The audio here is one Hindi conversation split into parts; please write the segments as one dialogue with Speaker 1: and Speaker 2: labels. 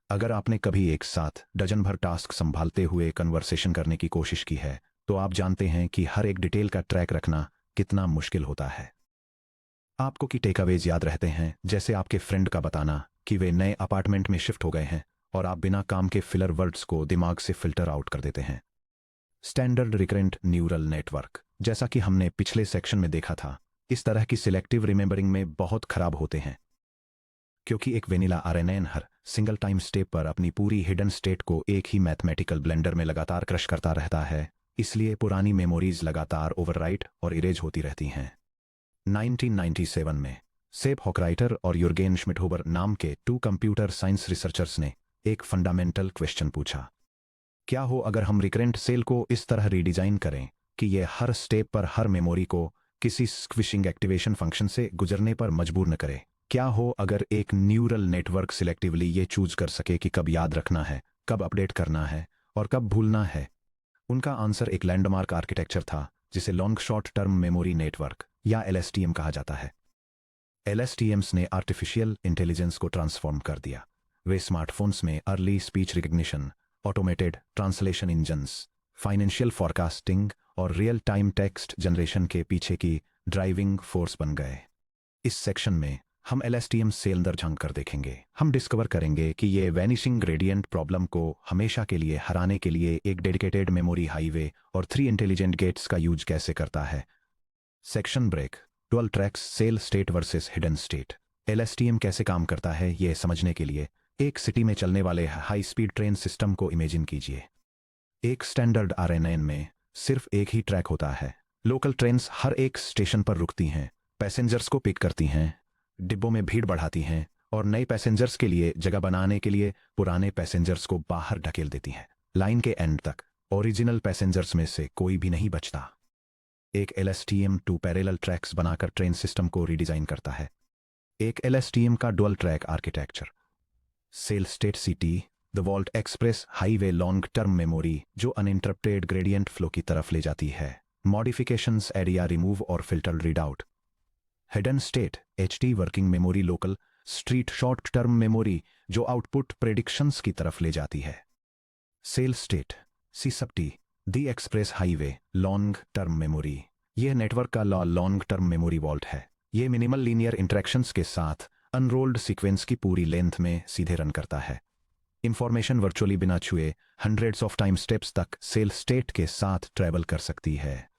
Speaker 1: अगर आपने कभी एक साथ डजन भर टास्क संभालते हुए कन्वर्सेशन करने की कोशिश की है तो आप जानते हैं कि हर एक डिटेल का ट्रैक रखना कितना मुश्किल होता है। आपको की टेकअवेज याद रहते हैं, जैसे आपके फ्रेंड का बताना कि वे नए अपार्टमेंट में शिफ्ट हो गए हैं और आप बिना काम के फिलर वर्ड्स को दिमाग से फिल्टर आउट कर देते हैं। स्टैंडर्ड रिकरेंट न्यूरल नेटवर्क, जैसा कि हमने पिछले सेक्शन में देखा था, इस तरह की सिलेक्टिव रिमेंबरिंग में बहुत खराब होते हैं, क्योंकि एक वेनिला आरएनएन हर सिंगल टाइम स्टेप पर अपनी पूरी हिडन स्टेट को एक ही मैथमेटिकल ब्लेंडर में लगातार क्रश करता रहता है। इसलिए पुरानी मेमोरीज लगातार ओवरराइट और इरेज होती रहती हैं। 1997 में सेप हॉकराइटर और यूर्गेन श्मिडहुबर नाम के 2 कंप्यूटर साइंस रिसर्चर्स ने एक फंडामेंटल क्वेश्चन पूछा। क्या हो अगर हम रिकरेंट सेल को इस तरह रीडिजाइन करें कि यह हर स्टेप पर हर मेमोरी को किसी स्क्विशिंग एक्टिवेशन फंक्शन से गुजरने पर मजबूर न करे? क्या हो अगर एक न्यूरल नेटवर्क सिलेक्टिवली ये चूज कर सके कि कब याद रखना है, कब अपडेट करना है और कब भूलना है? उनका आंसर एक लैंडमार्क आर्किटेक्चर था जिसे long short term memory network या एलएसटीएम कहा जाता है। एलएसटीएम्स ने आर्टिफिशियल इंटेलिजेंस को ट्रांसफॉर्म कर दिया। वे स्मार्टफोन्स में early speech recognition, automated translation engines, financial forecasting और रियल टाइम टेक्स्ट जनरेशन के पीछे की ड्राइविंग फोर्स बन गए। इस सेक्शन में हम एलएसटीएम से अंदर झांक कर देखेंगे। हम डिस्कवर करेंगे कि ये वैनिशिंग ग्रेडियंट प्रॉब्लम को हमेशा के लिए हराने के लिए एक डेडिकेटेड मेमोरी हाईवे और 3 इंटेलिजेंट गेट्स का यूज कैसे करता है। Section break, dual tracks, cell state versus hidden state. LSTM कैसे काम करता है यह समझने के लिए एक सिटी में चलने वाले हाई स्पीड ट्रेन सिस्टम को इमेजिन कीजिए। एक स्टैंडर्ड आरएनएन में सिर्फ एक ही ट्रैक होता है। लोकल ट्रेन्स हर एक स्टेशन पर रुकती हैं, पैसेंजर्स को पिक करती हैं, डिब्बों में भीड़ बढ़ाती हैं और नए पैसेंजर्स के लिए जगह बनाने के लिए पुराने पैसेंजर्स को बाहर ढकेल देती हैं। लाइन के एंड तक ओरिजिनल पैसेंजर्स में से कोई भी नहीं बचता। एक एलएसटीएम 2 पैरेलल ट्रैक्स बनाकर ट्रेन सिस्टम को रीडिजाइन करता है। एक एलएसटीएम का dual track architecture, cell state city, the vault express highway long term memory जो अनइंटरप्टेड ग्रेडियंट फ्लो की तरफ ले जाती है। मॉडिफिकेशंस, ऐड या रिमूव और filter readout. Hidden state HT working memory, local street short term memory जो आउटपुट प्रेडिक्शंस की तरफ ले जाती है। Cell state C sub T, दी express highway long term memory, यह नेटवर्क का लॉन्ग टर्म मेमोरी वॉल्ट है। यह मिनिमल लीनियर इंटरेक्शंस के साथ अनरोल्ड सीक्वेंस की पूरी लेंथ में सीधे रन करता है। इंफॉर्मेशन वर्चुअली बिना छुए हंड्रेड्स ऑफ टाइम स्टेप्स तक सेल स्टेट के साथ ट्रैवल कर सकती है।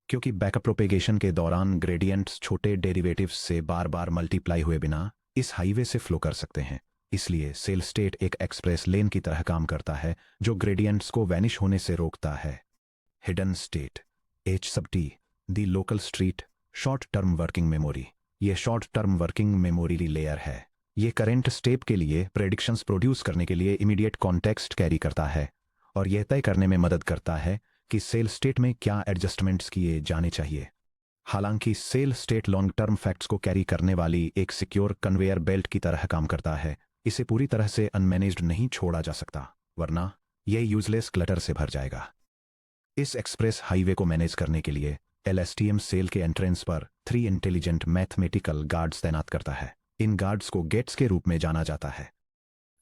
Speaker 1: क्योंकि बैकअप प्रोपेगेशन के दौरान ग्रेडियंट्स छोटे डेरिवेटिव्स से बार बार मल्टीप्लाई हुए बिना इस हाईवे से फ्लो कर सकते हैं, इसलिए सेल स्टेट एक एक्सप्रेस लेन की तरह काम करता है जो ग्रेडियंट्स को वैनिश होने से रोकता है। Hidden state H sub T, the local street short term working memory, ये short term working memory layer है। ये करेंट स्टेप के लिए प्रेडिक्शंस प्रोड्यूस करने के लिए इमीडिएट कॉन्टेक्स्ट कैरी करता है और यह तय करने में मदद करता है कि सेल स्टेट में क्या एडजस्टमेंट्स किए जाने चाहिए। हालांकि cell state long term facts को कैरी करने वाली एक सिक्योर कन्वेयर बेल्ट की तरह काम करता है, इसे पूरी तरह से अनमैनेज्ड नहीं छोड़ा जा सकता, वरना यह यूजलेस क्लटर से भर जाएगा। इस एक्सप्रेस हाईवे को मैनेज करने के लिए एलएसटीएम सेल के एंट्रेंस पर 3 इंटेलिजेंट मैथमेटिकल गार्ड्स तैनात करता है। इन गार्ड्स को गेट्स के रूप में जाना जाता है।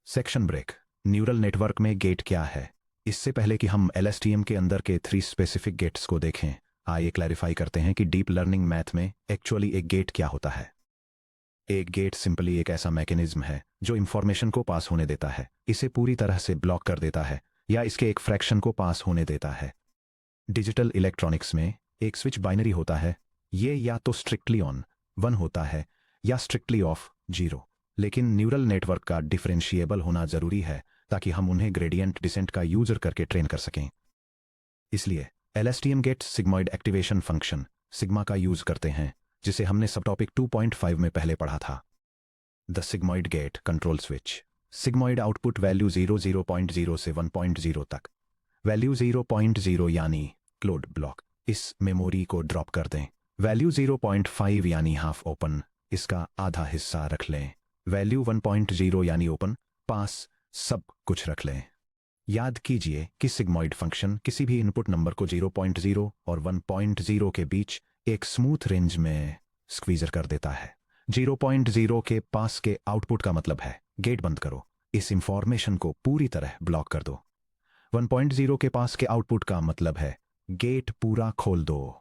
Speaker 1: सेक्शन ब्रेक, न्यूरल नेटवर्क में गेट क्या है? इससे पहले कि हम एलएसटीएम के अंदर के 3 स्पेसिफिक गेट्स को देखें, आइए क्लैरिफाई करते हैं कि डीप लर्निंग मैथ में एक्चुअली एक गेट क्या होता है। एक गेट सिंपली एक ऐसा मैकेनिज्म है जो इंफॉर्मेशन को पास होने देता है, इसे पूरी तरह से ब्लॉक कर देता है या इसके एक फ्रैक्शन को पास होने देता है। डिजिटल इलेक्ट्रॉनिक्स में एक स्विच बाइनरी होता है, ये या तो स्ट्रिक्टली ऑन 1 होता है या स्ट्रिक्टली ऑफ 0, लेकिन न्यूरल नेटवर्क का डिफरेंशिएबल होना जरूरी है ताकि हम उन्हें ग्रेडियंट डिसेंट का यूजर करके ट्रेन कर सकें। इसलिए LSTM gates sigmoid activation function sigma का यूज करते हैं, जिसे हमने सब टॉपिक 2.5 में पहले पढ़ा था। The sigmoid gate control switch, sigmoid output value 0.0 से 1.0 तक, वैल्यू 0.0 यानी क्लोड ब्लॉक, इस मेमोरी को ड्रॉप कर दें। वैल्यू 0.5 यानी हाफ ओपन, इसका आधा हिस्सा रख लें। वैल्यू 1.0 यानी ओपन, पास सब कुछ रख लें। याद कीजिए कि सिग्मॉइड फंक्शन किसी भी इनपुट नंबर को 0.0 और 1.0 के बीच एक स्मूथ रेंज में स्क्वीजर कर देता है। 0.0 के पास के आउटपुट का मतलब है गेट बंद करो, इस इंफॉर्मेशन को पूरी तरह ब्लॉक कर दो। 1.0 के पास के आउटपुट का मतलब है गेट पूरा खोल दो।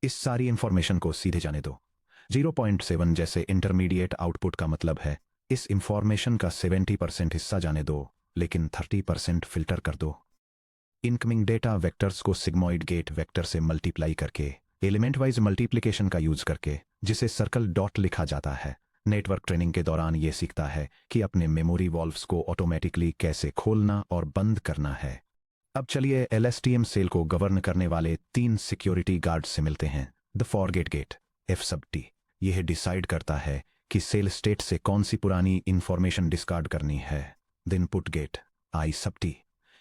Speaker 1: इस सारी इंफॉर्मेशन को सीधे जाने दो। 0.7 जैसे इंटरमीडिएट आउटपुट का मतलब है इस इंफॉर्मेशन का 70% हिस्सा जाने दो, लेकिन 30% फिल्टर कर दो। इनकमिंग डेटा वेक्टर्स को सिग्मॉइड गेट वेक्टर से मल्टीप्लाई करके एलिमेंट वाइज मल्टीप्लिकेशन का यूज करके, जिसे सर्कल डॉट लिखा जाता है, नेटवर्क ट्रेनिंग के दौरान यह सीखता है कि अपने मेमोरी वॉल्व्स को ऑटोमेटिकली कैसे खोलना और बंद करना है। अब चलिए LSTM सेल को गवर्न करने वाले 3 सिक्योरिटी गार्ड से मिलते हैं। द फॉरगेट गेट F_T यह डिसाइड करता है कि सेल स्टेट से कौन सी पुरानी इंफॉर्मेशन डिस्कार्ड करनी है। द इनपुट गेट I_T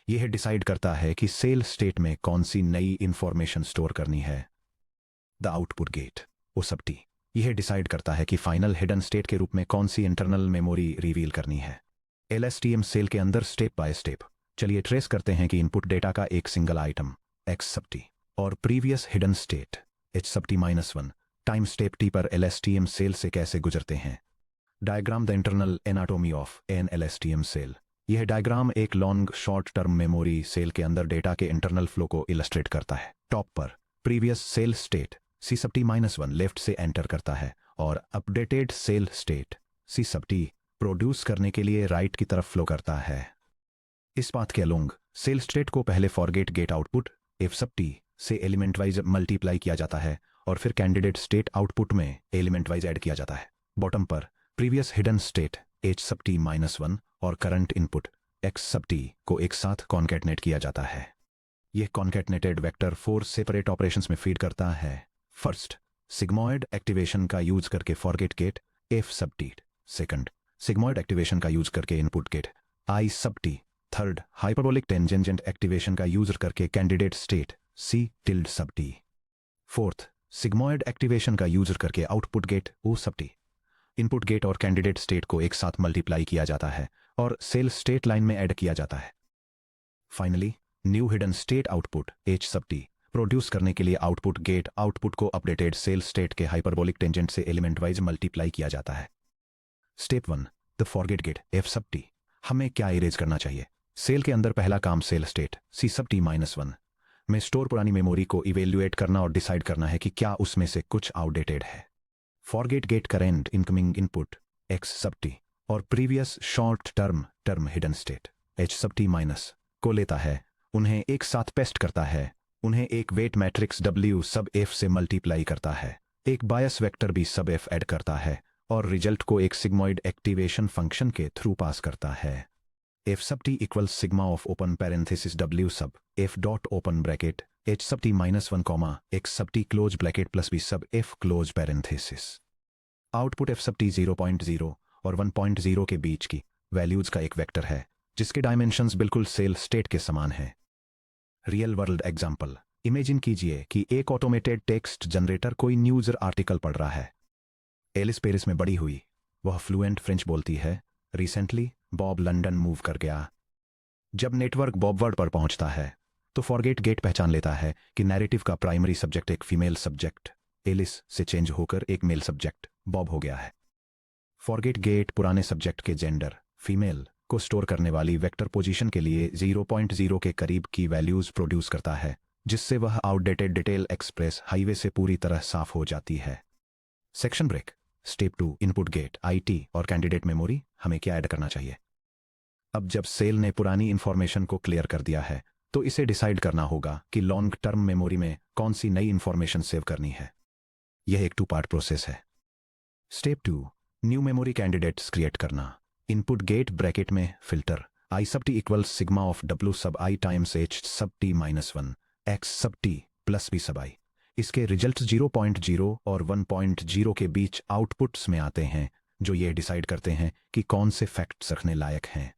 Speaker 1: यह डिसाइड करता है कि सेल स्टेट में कौन सी नई इंफॉर्मेशन स्टोर करनी है। द आउटपुट गेट O_T यह डिसाइड करता है कि फाइनल हिडन स्टेट के रूप में कौन सी इंटरनल मेमोरी रिवील करनी है। LSTM सेल के अंदर स्टेप बाय स्टेप चलिए ट्रेस करते हैं कि इनपुट डेटा का एक सिंगल आइटम X_T और previous hidden state H_T-1 time step T पर LSTM सेल से कैसे गुजरते हैं। Diagram the internal anatomy of an LSTM cell. यह डायग्राम एक long short term memory cell के अंदर डेटा के इंटरनल फ्लो को इलस्ट्रेट करता है। टॉप पर previous cell state C_T-1 left से एंटर करता है और updated cell state C_T produce करने के लिए राइट की तरफ फ्लो करता है। इस पाथ के अलोंग सेल स्टेट को पहले फॉरगेट गेट आउटपुट F_T से एलिमेंट वाइज मल्टीप्लाई किया जाता है और फिर कैंडिडेट स्टेट आउटपुट में एलिमेंट वाइज ऐड किया जाता है। बॉटम पर प्रीवियस हिडन स्टेट H_T-1 और करंट इनपुट X_T को एक साथ कॉन्कैटनेट किया जाता है। यह कॉन्कैटनेटेड वेक्टर 4 सेपरेट ऑपरेशंस में फीड करता है। फर्स्ट, सिग्मॉइड एक्टिवेशन का यूज करके forget gate F_T। Second, sigmoid activation का यूज करके input gate I_T। Third, hyperbolic tangent activation का यूज करके candidate state C_T। Fourth, sigmoid activation का यूज करके output gate O_T। Input gate और कैंडिडेट स्टेट को एक साथ मल्टीप्लाई किया जाता है और सेल स्टेट लाइन में ऐड किया जाता है। Finally, new hidden state output H_T produce करने के लिए आउटपुट गेट आउटपुट को अपडेटेड सेल स्टेट के हाइपरबोलिक टेंजेंट से एलिमेंट वाइज मल्टीप्लाई किया जाता है। Step 1, the forget gate F_T। हमें क्या इरेज करना चाहिए। सेल के अंदर पहला काम सेल स्टेट C_T-1 में स्टोर पुरानी मेमोरी को इवेल्युएट करना और डिसाइड करना है कि क्या उसमें से कुछ आउटडेटेड है। Forget gate current incoming input X_T और previous short term hidden state H_T- को लेता है, उन्हें एक साथ पेस्ट करता है, उन्हें एक वेट मैट्रिक्स W_F से मल्टीप्लाई करता है, एक बायस वेक्टर भी सब-F ऐड करता है और रिजल्ट को एक सिग्मॉइड एक्टिवेशन फंक्शन के थ्रू पास करता है। F_T equals sigma of open parenthesis W_F dot open bracket H_T-1, X_T close bracket plus B_F close parenthesis. Output F_T 0.0 और 1.0 के बीच की वैल्यूज का एक वेक्टर है जिसके डायमेंशंस बिल्कुल सेल स्टेट के समान हैं। रियल वर्ल्ड एग्जाम्पल, इमेजिन कीजिए कि एक ऑटोमेटेड टेक्स्ट जनरेटर कोई न्यूज आर्टिकल पढ़ रहा है। एलिस पेरिस में बड़ी हुई, वह फ्लुएंट फ्रेंच बोलती है। रिसेंटली बॉब लंदन मूव कर गया। जब नेटवर्क बॉबवर्ड पर पहुंचता है तो फॉरगेट गेट पहचान लेता है कि नैरेटिव का प्राइमरी सब्जेक्ट एक फीमेल सब्जेक्ट एलिस से चेंज होकर एक मेल सब्जेक्ट बॉब हो गया है। फॉरगेट गेट पुराने सब्जेक्ट के जेंडर फीमेल को स्टोर करने वाली वेक्टर पोजीशन के लिए 0.0 के करीब की वैल्यूज प्रोड्यूस करता है, जिससे वह आउटडेटेड डिटेल एक्सप्रेस हाईवे से पूरी तरह साफ हो जाती है। Section break. Step 2, input gate IT और कैंडिडेट मेमोरी। हमें क्या ऐड करना चाहिए। अब जब सेल ने पुरानी इंफॉर्मेशन को क्लियर कर दिया है तो इसे डिसाइड करना होगा कि लॉन्ग टर्म मेमोरी में कौन सी नई इंफॉर्मेशन सेव करनी है। यह एक 2 पार्ट प्रोसेस है। Step 2, new memory candidates create करना। इनपुट गेट ब्रैकेट में filter I_T equals sigma of W_I times H_T-1 X_T plus B_I। इसके रिजल्ट्स 0.0 और 1.0 के बीच आउटपुट्स में आते हैं, जो ये डिसाइड करते हैं कि कौन से फैक्ट्स रखने लायक हैं।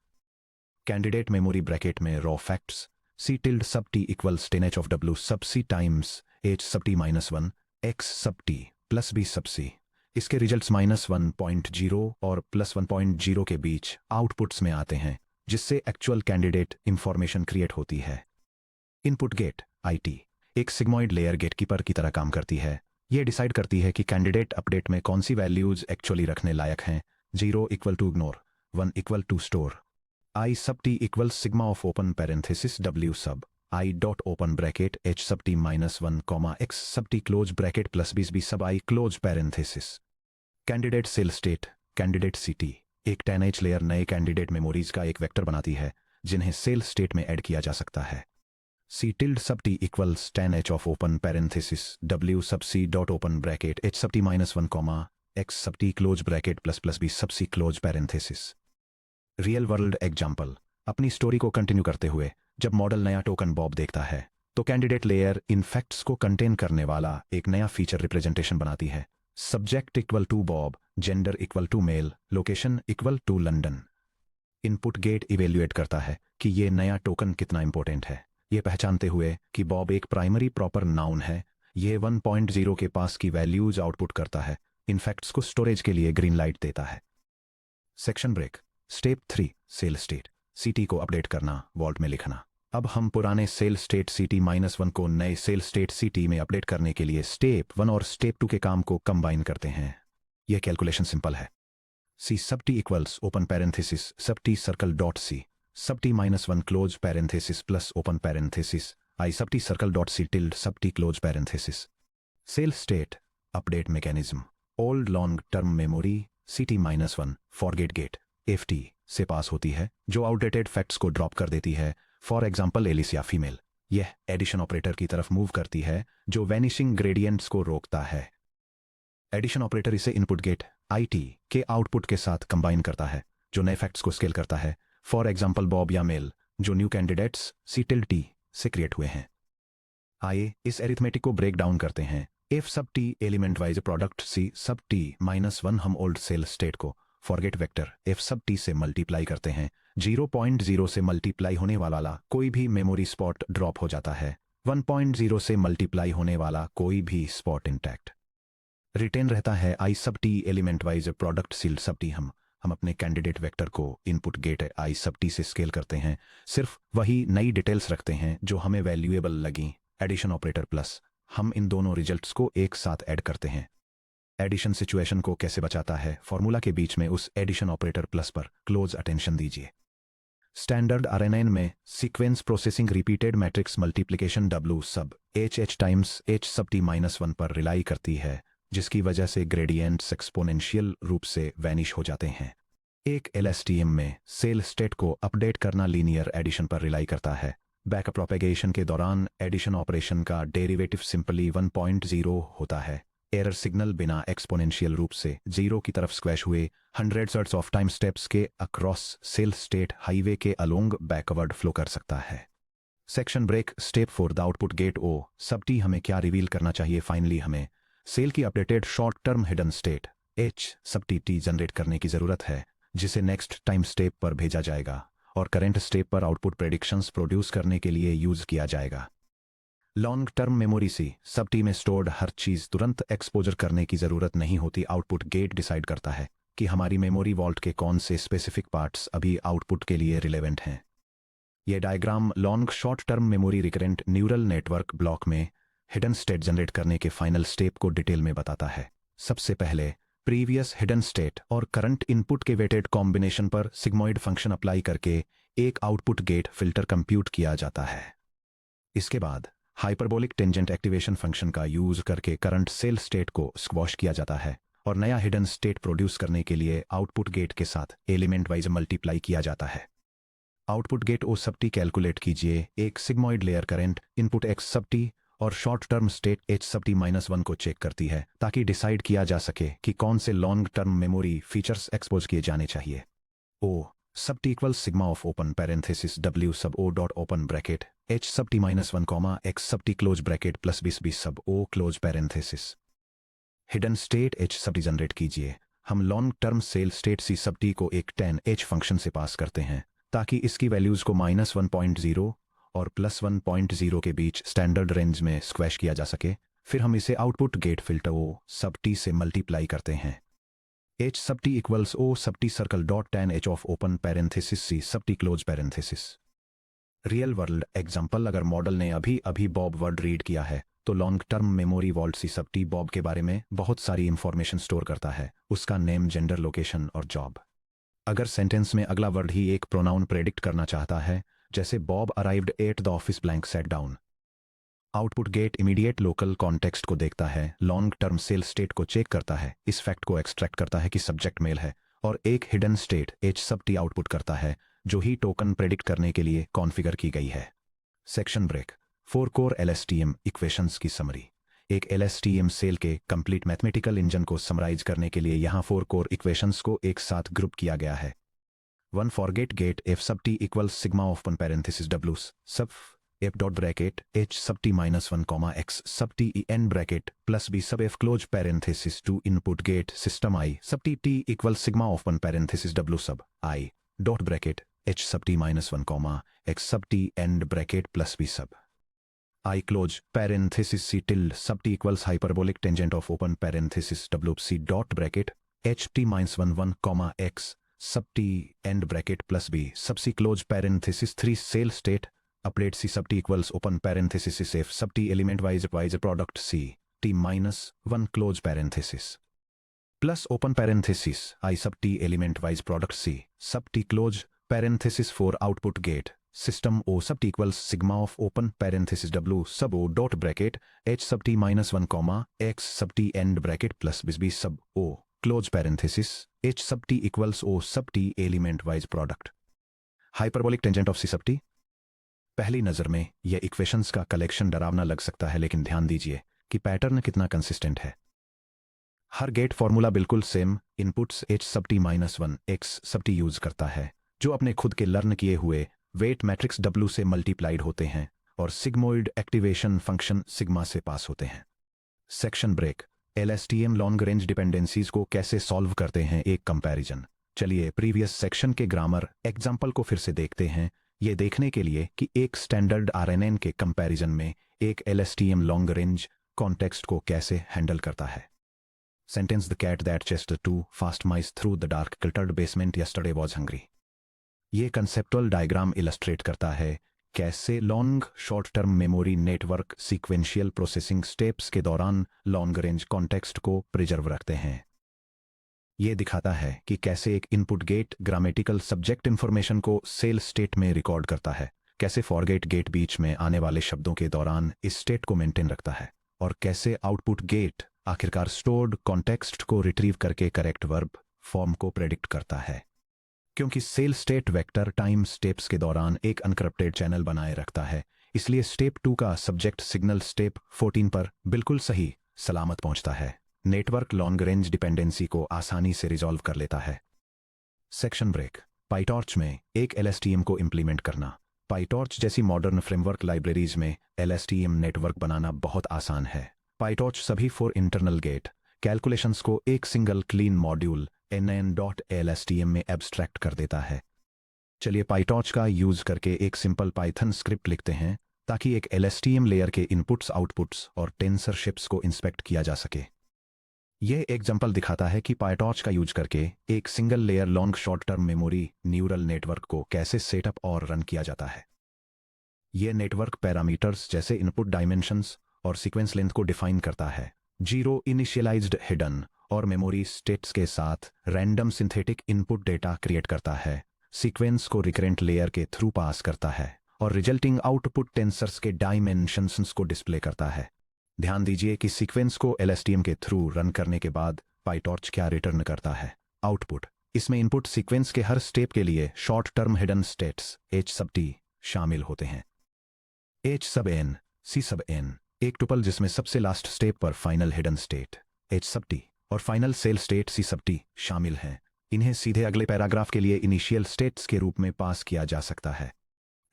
Speaker 1: कैंडिडेट मेमोरी ब्रैकेट में raw facts C_T equals 10H of W_C times H_T-1 X_T plus B_C। इसके रिजल्ट्स -1.0 और +1.0 के बीच आउटपुट्स में आते हैं, जिससे एक्चुअल कैंडिडेट इंफॉर्मेशन क्रिएट होती है। इनपुट गेट IT एक सिग्मॉइड लेयर गेटकीपर की तरह काम करती है। यह डिसाइड करती है कि कैंडिडेट अपडेट में कौन सी वैल्यूज एक्चुअली रखने लायक हैं। 0 equal to ignore, 1 equal to store I sub t equals sigma of open parenthesis w sub I dot open bracket h sub t minus 1 comma x sub t close bracket plus b sub I close parenthesis। Candidate cell state candidate CT एक 10H लेयर नए कैंडिडेट मेमोरीज का एक वेक्टर बनाती है जिन्हें सेल स्टेट में ऐड किया जा सकता है। C tilde sub t equals 10H of open parenthesis W sub C dot open bracket H sub t minus 1 comma X sub t close bracket plus B sub C close parenthesis। Real world example. अपनी स्टोरी को कंटिन्यू करते हुए जब मॉडल नया टोकन बॉब देखता है तो कैंडिडेट लेयर इन फैक्ट्स को कंटेन करने वाला एक नया फीचर रिप्रेजेंटेशन बनाती है। Subject equal to Bob, gender equal to male, location equal to London. Input gate evaluate करता है कि ये नया टोकन कितना इंपॉर्टेंट है। ये पहचानते हुए कि बॉब एक प्राइमरी प्रॉपर नाउन है, ये 1.0 के पास की वैल्यूज आउटपुट करता है, इन फैक्ट्स को स्टोरेज के लिए ग्रीन लाइट देता है। Section break. Step 3 cell state CT को अपडेट करना, वॉल्ट में लिखना। अब हम पुराने सेल स्टेट CT-1 को नए सेल स्टेट CT में अपडेट करने के लिए स्टेप 1 और स्टेप 2 के काम को कंबाइन करते हैं। यह कैलकुलेशन सिंपल है। C sub t equals open parenthesis sub t circle dot C sub t-1 close parenthesis plus open parenthesis I sub t circle dot C tilde sub t close parenthesis. Cell state update mechanism. Old long term memory CT-1 forget gate FT से पास होती है जो आउटडेटेड फैक्ट्स को ड्रॉप कर देती है। फॉर एग्जाम्पल एलिस या फीमेल। यह एडिशन ऑपरेटर की तरफ मूव करती है जो वैनिशिंग ग्रेडियंट्स को रोकता है। एडिशन ऑपरेटर इसे इनपुट गेट IT के आउटपुट के साथ कंबाइन करता है जो नए फैक्ट्स को स्केल करता है। फॉर एग्जाम्पल बॉब या मेल जो new candidates C tilde t से क्रिएट हुए हैं। आइए इस एरिथमेटिक को ब्रेक डाउन करते हैं। F sub t element wise product C sub t-1 हम ओल्ड सेल स्टेट को forget vector F sub t से मल्टीप्लाई करते हैं। 0.0 से मल्टीप्लाई होने वाला कोई भी मेमोरी स्पॉट ड्रॉप हो जाता है। 1.0 से मल्टीप्लाई होने वाला कोई भी स्पॉट इंटैक्ट रिटेन रहता है। I sub t element wise product C sub t हम अपने कैंडिडेट वेक्टर को input gate I sub t से स्केल करते हैं, सिर्फ वही नई डिटेल्स रखते हैं जो हमें वैल्यूएबल लगी। एडिशन ऑपरेटर प्लस हम इन दोनों रिजल्ट्स को एक साथ ऐड करते हैं। एडिशन सिचुएशन को कैसे बचाता है? फॉर्मूला के बीच में उस एडिशन ऑपरेटर प्लस पर क्लोज अटेंशन दीजिए। स्टैंडर्ड RNN में sequence processing repeated matrix multiplication W सब H times H sub t-1 पर रिलाई करती है, जिसकी वजह से ग्रेडियंट्स एक्सपोनेंशियल रूप से वैनिश हो जाते हैं। एक LSTM में सेल स्टेट को अपडेट करना लीनियर एडिशन पर रिलाई करता है। बैक प्रोपेगेशन के दौरान एडिशन ऑपरेशन का डेरिवेटिव सिंपली 1.0 होता है। एरर सिग्नल बिना एक्सपोनेंशियल रूप से 0 की तरफ स्क्वैश हुए हंड्रेड्स ऑफ टाइम स्टेप्स के अक्रॉस सेल स्टेट हाईवे के अलोंग बैकवर्ड फ्लो कर सकता है। Section break. Step 4 the output gate O sub t हमें क्या रिवील करना चाहिए? फाइनली हमें सेल की updated short term hidden state H sub t generate करने की जरूरत है, जिसे नेक्स्ट टाइम स्टेप पर भेजा जाएगा और करंट स्टेप पर आउटपुट प्रेडिक्शंस प्रोड्यूस करने के लिए यूज किया जाएगा। Long term memory C sub t में स्टोर्ड हर चीज तुरंत एक्सपोजर करने की जरूरत नहीं होती। आउटपुट गेट डिसाइड करता है कि हमारी मेमोरी वॉल्ट के कौन से स्पेसिफिक पार्ट्स अभी आउटपुट के लिए रिलेवेंट हैं। यह diagram long short term memory recurrent neural network block में हिडन स्टेट जनरेट करने के फाइनल स्टेप को डिटेल में बताता है। सबसे पहले प्रीवियस हिडन स्टेट और करंट इनपुट के वेटेड कॉम्बिनेशन पर सिग्मोइड फंक्शन अप्लाई करके एक आउटपुट गेट फिल्टर कंप्यूट किया जाता है। इसके बाद हाइपरबोलिक टेंजेंट एक्टिवेशन फंक्शन का यूज करके करंट सेल स्टेट को स्क्वॉश किया जाता है और नया हिडन स्टेट प्रोड्यूस करने के लिए आउटपुट गेट के साथ एलिमेंट वाइज मल्टीप्लाई किया जाता है। Output gate O sub t calculate कीजिए। एक sigmoid layer current input X sub t और short term state H sub t-1 को चेक करती है ताकि डिसाइड किया जा सके कि कौन से long term memory features expose किए जाने चाहिए। O sub t equals sigma of open parenthesis W sub O dot open bracket H sub t-1 comma X sub t close bracket plus B sub O close parenthesis. Hidden state H sub t generate कीजिए। हम long term cell state C sub t को एक 10H फंक्शन से पास करते हैं ताकि इसकी वैल्यूज को -1.0 और +1.0 के बीच स्टैंडर्ड रेंज में स्क्वैश किया जा सके। फिर हम इसे output gate filter O sub t से मल्टीप्लाई करते हैं। H sub t equals O sub t circle dot 10H of open parenthesis C sub t close parenthesis. Real world example. अगर मॉडल ने अभी बॉब वर्ड रीड किया है तो long term memory vault C sub t Bob के बारे में बहुत सारी इंफॉर्मेशन स्टोर करता है, उसका नेम, जेंडर, लोकेशन और जॉब। अगर सेंटेंस में अगला वर्ड ही एक प्रोनाउन प्रेडिक्ट करना चाहता है, जैसे Bob arrived at the office blank set down, output get immediate local context को देखता है, लॉन्ग टर्म सेल स्टेट को चेक करता है, इस फैक्ट को एक्सट्रैक्ट करता है कि सब्जेक्ट मेल है, और एक hidden state H sub T output करता है, जो ही टोकन प्रेडिक्ट करने के लिए कॉन्फ़िगर की गई है। Section break. 4 core LSTM equations की समरी। एक LSTM सेल के कंप्लीट मैथमेटिकल इंजन को समराइज करने के लिए यहाँ 4 कोर इक्वेशंस को एक साथ ग्रुप किया गया है। 1 फॉरगेट गेट एफ सब T equals sigma open parenthesis W सब f dot bracket h sub t minus 1 comma x sub t en bracket plus b sub f close parenthesis to input gate system I sub t equals sigma open parenthesis w sub I dot bracket h sub t minus 1 comma x sub t end bracket plus b sub I close parenthesis c tilde sub t equals hyperbolic tangent of open parenthesis w c dot bracket h t minus 1 comma x sub t end bracket plus b sub c close parenthesis 3 cell state applet c sub t equals open parenthesis if sub t element wise product c t minus 1 close parenthesis plus open parenthesis I sub t element wise product c sub t close parenthesis for output gate system o sub t equals sigma of open parenthesis w sub o dot bracket h sub t minus 1 comma x sub t end bracket plus b sub o close parenthesis h sub t equals o sub t element wise product hyperbolic tangent of c sub t। पहली नज़र में यह इक्वेशंस का कलेक्शन डरावना लग सकता है, लेकिन ध्यान दीजिए कि पैटर्न कितना कंसिस्टेंट है। हर गेट फॉर्मूला बिल्कुल सेम इनपुट्स h सब t माइनस 1 x सब t यूज करता है, जो अपने खुद के लर्न किए हुए वेट मैट्रिक्स W से मल्टीप्लाइड होते हैं और सिग्मोइड एक्टिवेशन फंक्शन सिग्मा से पास होते हैं। Section break. LSTM long range dependencies को कैसे सॉल्व करते हैं, एक कंपैरिजन। चलिए प्रीवियस सेक्शन के ग्रामर एग्जाम्पल को फिर से देखते हैं, ये देखने के लिए कि एक स्टैंडर्ड RNN के कंपैरिजन में एक LSTM लॉन्ग रेंज कॉन्टेक्स्ट को कैसे हैंडल करता है। Sentence the cat that chased the 2 fast mice through the dark cluttered basement yesterday was hungry. ये कंसेप्चुअल डायग्राम इलस्ट्रेट करता है कैसे long short term memory network sequential processing steps के दौरान लॉन्ग रेंज कॉन्टेक्स्ट को प्रिजर्व रखते हैं। ये दिखाता है कि कैसे एक input gate grammatical subject information को सेल स्टेट में रिकॉर्ड करता है, कैसे फॉरगेट गेट बीच में आने वाले शब्दों के दौरान इस स्टेट को मेंटेन रखता है, और कैसे आउटपुट गेट आखिरकार स्टोर्ड कॉन्टेक्स्ट को रिट्रीव करके करेक्ट वर्ब फॉर्म को प्रेडिक्ट करता है। क्योंकि cell state vector time steps के दौरान एक अनकरप्टेड चैनल बनाए रखता है, इसलिए स्टेप 2 का सब्जेक्ट सिग्नल स्टेप 14 पर बिल्कुल सही सलामत पहुंचता है। नेटवर्क लॉन्ग रेंज डिपेंडेंसी को आसानी से रिजॉल्व कर लेता है। Section break. पाइटॉर्च में एक LSTM को इंप्लीमेंट करना। पाइटॉर्च जैसी मॉडर्न फ्रेमवर्क लाइब्रेरीज में LSTM नेटवर्क बनाना बहुत आसान है। पाइटॉर्च सभी 4 इंटरनल गेट कैलकुलेशंस को एक सिंगल क्लीन मॉड्यूल NN.LSTM में एब्स्ट्रैक्ट कर देता है। चलिए पाइटॉर्च का यूज करके एक सिंपल पाइथन स्क्रिप्ट लिखते हैं ताकि एक LSTM लेयर के इनपुट्स आउटपुट्स और टेंसर शिप्स को इंस्पेक्ट किया जा सके। यह एग्जाम्पल दिखाता है कि पाइटॉर्च का यूज करके एक single layer long short term memory neural network को कैसे सेटअप और रन किया जाता है। यह नेटवर्क पैरामीटर्स जैसे इनपुट डायमेंशंस और सीक्वेंस लेंथ को डिफाइन करता है। 0 इनिशियलाइज्ड हिडन और मेमोरी स्टेट्स के साथ random synthetic input data create करता है, सीक्वेंस को रिकरेंट लेयर के थ्रू पास करता है और रिजल्टिंग आउटपुट टेंसर्स के डायमेंशंस को डिस्प्ले करता है। ध्यान दीजिए कि सीक्वेंस को LSTM के थ्रू रन करने के बाद पाइटॉर्च क्या रिटर्न करता है, आउटपुट। इसमें इनपुट सीक्वेंस के हर स्टेप के लिए short term hidden states H सब t शामिल होते हैं। H सब n, C सब n एक टुपल जिसमें सबसे लास्ट स्टेप पर फाइनल हिडन स्टेट H सब t और फाइनल सेल स्टेट C सब t शामिल हैं। इन्हें सीधे अगले पैराग्राफ के लिए इनिशियल स्टेट्स के रूप में पास किया जा सकता है।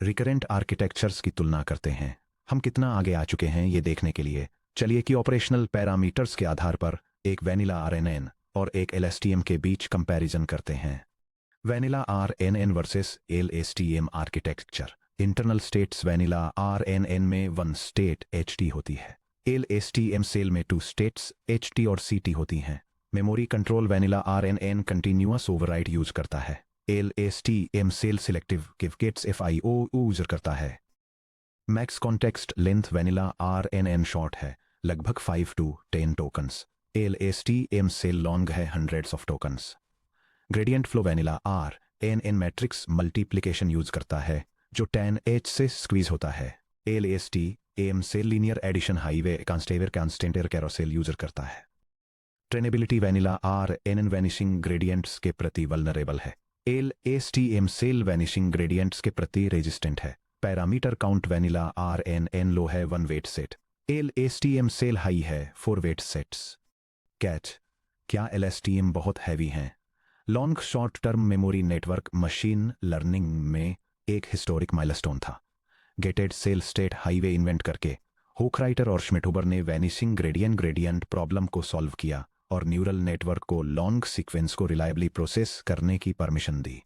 Speaker 1: रिकरेंट आर्किटेक्चर्स की तुलना करते हैं। हम कितना आगे आ चुके हैं ये देखने के लिए चलिए कि ऑपरेशनल पैरामीटर्स के आधार पर एक वैनिला RNN और एक LSTM के बीच कंपैरिजन करते हैं। Vanilla RNN versus LSTM architecture. Internal states vanilla RNN में 1 स्टेट HT होती है। LSTM सेल में 2 स्टेट्स HT और CT होती हैं। Memory control vanilla RNN continuous override use करता है। LSTM cell selective give gates FIO use करता है। Max context length vanilla RNN short है, लगभग 5 to 10 tokens. LSTM cell long है, hundreds of tokens. Gradient flow vanilla R N matrix multiplication use करता है जो 10H से स्क्वीज होता है। LST AM से linear addition highway constant constant error carousel user करता है। Trainability vanilla R N vanishing gradients के प्रति वल्नरेबल है। LSTM सेल वैनिशिंग ग्रेडियंट्स के प्रति रेजिस्टेंट है। Parameter count vanilla R N low है 1 weight set. LSTM cell high है 4 वेट सेट्स। कैच, क्या LSTM बहुत हैवी हैं? Long short term memory network machine learning में एक हिस्टोरिक माइलस्टोन था। Gated cell state highway invent करके होखराइटर और श्मिटहुबर ने वैनिशिंग ग्रेडियंट प्रॉब्लम को सॉल्व किया और न्यूरल नेटवर्क को लॉन्ग सीक्वेंस को रिलायबली प्रोसेस करने की परमिशन दी।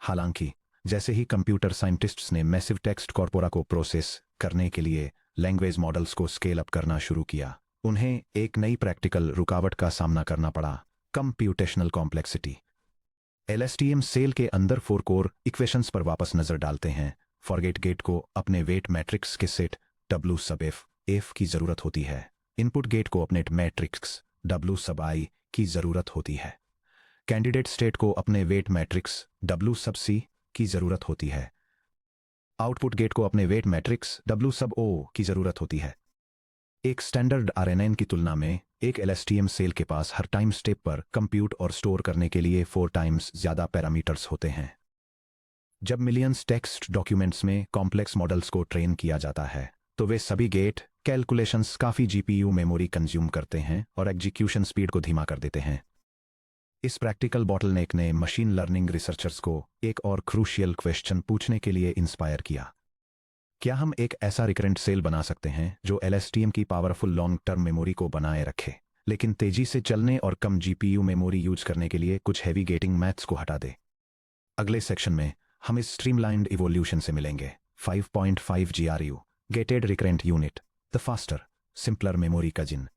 Speaker 1: हालांकि जैसे ही कंप्यूटर साइंटिस्ट्स ने मैसिव टेक्स्ट कॉर्पोरा को प्रोसेस करने के लिए लैंग्वेज मॉडल्स को स्केल अप करना शुरू किया, उन्हें एक नई प्रैक्टिकल रुकावट का सामना करना पड़ा, कंप्यूटेशनल कॉम्प्लेक्सिटी। LSTM सेल के अंदर 4 कोर इक्वेशंस पर वापस नजर डालते हैं। फॉरगेट गेट को अपने वेट मैट्रिक्स के सेट W सब F की जरूरत होती है। इनपुट गेट को अपने मैट्रिक्स W सब I की जरूरत होती है। कैंडिडेट स्टेट को अपने वेट मैट्रिक्स W सब C की जरूरत होती है। आउटपुट गेट को अपने वेट मैट्रिक्स W सब O की जरूरत होती है। एक स्टैंडर्ड RNN की तुलना में एक LSTM सेल के पास हर टाइम स्टेप पर कंप्यूट और स्टोर करने के लिए 4 टाइम्स ज्यादा पैरामीटर्स होते हैं। जब मिलियंस टेक्स्ट डॉक्यूमेंट्स में कॉम्प्लेक्स मॉडल्स को ट्रेन किया जाता है तो वे सभी गेट कैलकुलेशंस काफी GPU मेमोरी कंज्यूम करते हैं और एग्जीक्यूशन स्पीड को धीमा कर देते हैं। इस प्रैक्टिकल बॉटलनेक ने मशीन लर्निंग रिसर्चर्स को एक और क्रूशियल क्वेश्चन पूछने के लिए इंस्पायर किया। क्या हम एक ऐसा रिकरेंट सेल बना सकते हैं जो LSTM की पावरफुल लॉन्ग टर्म मेमोरी को बनाए रखे, लेकिन तेजी से चलने और कम GPU मेमोरी यूज करने के लिए कुछ हैवी गेटिंग मैथ्स को हटा दे? अगले सेक्शन में हम इस स्ट्रीमलाइंड इवोल्यूशन से मिलेंगे। 5.5 GRU gated recurrent unit, the faster simpler memory का जिन।